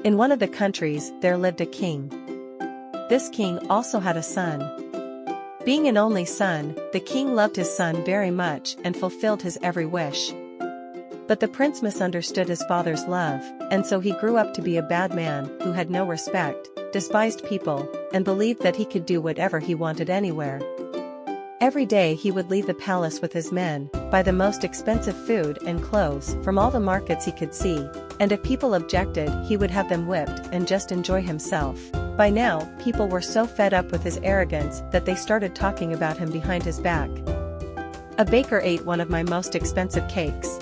In one of the countries, there lived a king. This king also had a son. Being an only son, the king loved his son very much and fulfilled his every wish. But the prince misunderstood his father's love, and so he grew up to be a bad man who had no respect, despised people, and believed that he could do whatever he wanted anywhere. Every day he would leave the palace with his men, buy the most expensive food and clothes from all the markets he could see, and if people objected he would have them whipped and just enjoy himself. By now, people were so fed up with his arrogance that they started talking about him behind his back. A baker ate one of my most expensive cakes.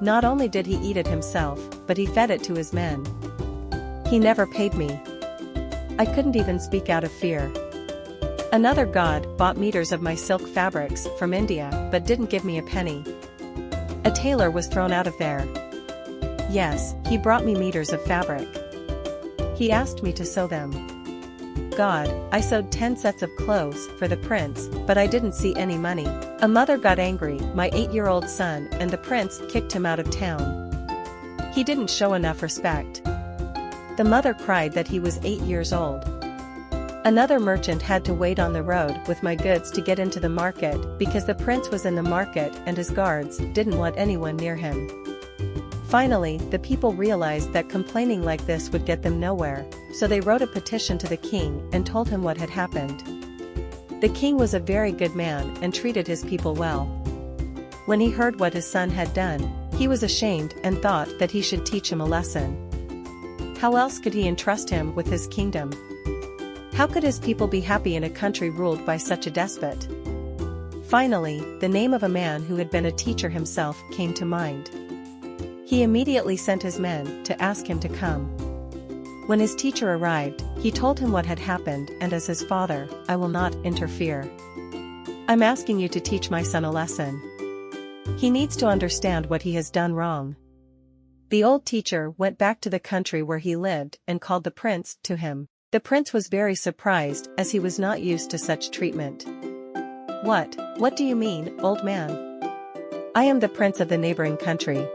Not only did he eat it himself, but he fed it to his men. He never paid me. I couldn't even speak out of fear. Another god bought meters of my silk fabrics from India but didn't give me a penny. A tailor was thrown out of there. Yes, he brought me meters of fabric. He asked me to sew them. God, I sewed 10 sets of clothes for the prince, but I didn't see any money. A mother got angry, my 8-year-old son, and the prince kicked him out of town. He didn't show enough respect. The mother cried that he was 8 years old. Another merchant had to wait on the road with my goods to get into the market because the prince was in the market and his guards didn't want anyone near him. Finally, the people realized that complaining like this would get them nowhere, so they wrote a petition to the king and told him what had happened. The king was a very good man and treated his people well. When he heard what his son had done, he was ashamed and thought that he should teach him a lesson. How else could he entrust him with his kingdom? How could his people be happy in a country ruled by such a despot? Finally, the name of a man who had been a teacher himself came to mind. He immediately sent his men to ask him to come. When his teacher arrived, he told him what had happened, and as his father, I will not interfere. I'm asking you to teach my son a lesson. He needs to understand what he has done wrong. The old teacher went back to the country where he lived and called the prince to him. The prince was very surprised as he was not used to such treatment. What do you mean, old man? I am the prince of the neighboring country.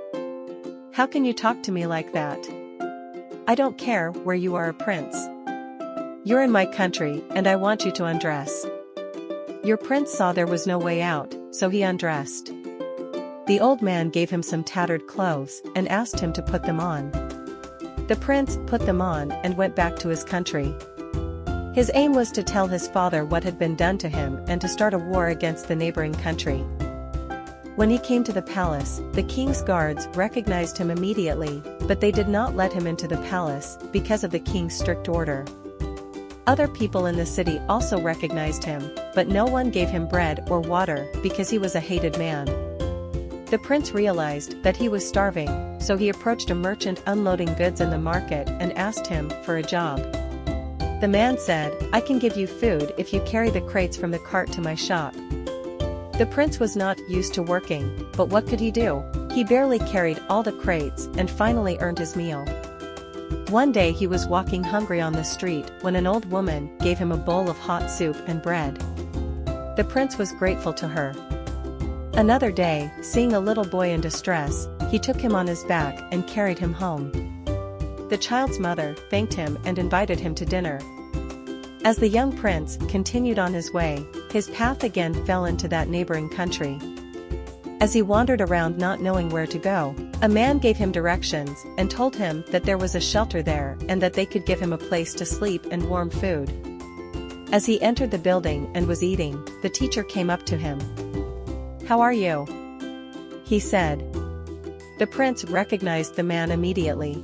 How can you talk to me like that? I don't care where you are a prince. You're in my country and I want you to undress. Your prince saw there was no way out, so he undressed. The old man gave him some tattered clothes and asked him to put them on. The prince put them on and went back to his country. His aim was to tell his father what had been done to him and to start a war against the neighboring country. When he came to the palace, the king's guards recognized him immediately, but they did not let him into the palace because of the king's strict order. Other people in the city also recognized him, but no one gave him bread or water because he was a hated man. The prince realized that he was starving, so he approached a merchant unloading goods in the market and asked him for a job. The man said, I can give you food if you carry the crates from the cart to my shop. The prince was not used to working, but what could he do? He barely carried all the crates and finally earned his meal. One day he was walking hungry on the street when an old woman gave him a bowl of hot soup and bread. The prince was grateful to her. Another day, seeing a little boy in distress, he took him on his back and carried him home. The child's mother thanked him and invited him to dinner. As the young prince continued on his way, his path again fell into that neighboring country. As he wandered around not knowing where to go, a man gave him directions and told him that there was a shelter there and that they could give him a place to sleep and warm food. As he entered the building and was eating, the teacher came up to him. How are you? He said. The prince recognized the man immediately.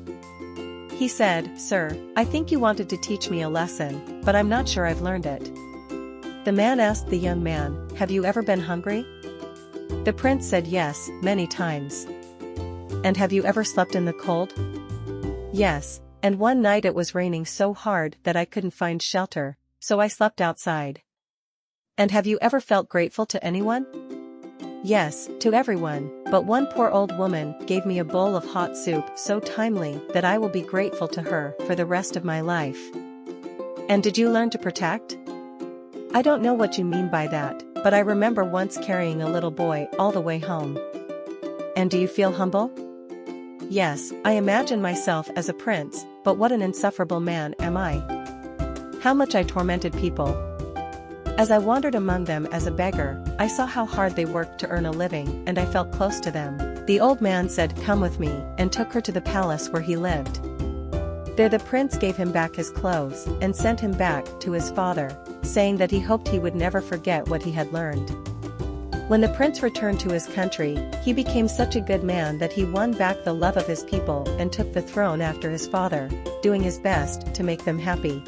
He said, Sir, I think you wanted to teach me a lesson, but I'm not sure I've learned it. The man asked the young man, Have you ever been hungry? The prince said yes, many times. And have you ever slept in the cold? Yes, and one night it was raining so hard that I couldn't find shelter, so I slept outside. And have you ever felt grateful to anyone? Yes, to everyone, but one poor old woman gave me a bowl of hot soup so timely that I will be grateful to her for the rest of my life. And did you learn to protect? I don't know what you mean by that, but I remember once carrying a little boy all the way home. And do you feel humble? Yes, I imagine myself as a prince, but what an insufferable man am I. How much I tormented people. As I wandered among them as a beggar, I saw how hard they worked to earn a living, and I felt close to them. The old man said, "Come with me," and took her to the palace where he lived. There the prince gave him back his clothes, and sent him back to his father, saying that he hoped he would never forget what he had learned. When the prince returned to his country, he became such a good man that he won back the love of his people and took the throne after his father, doing his best to make them happy.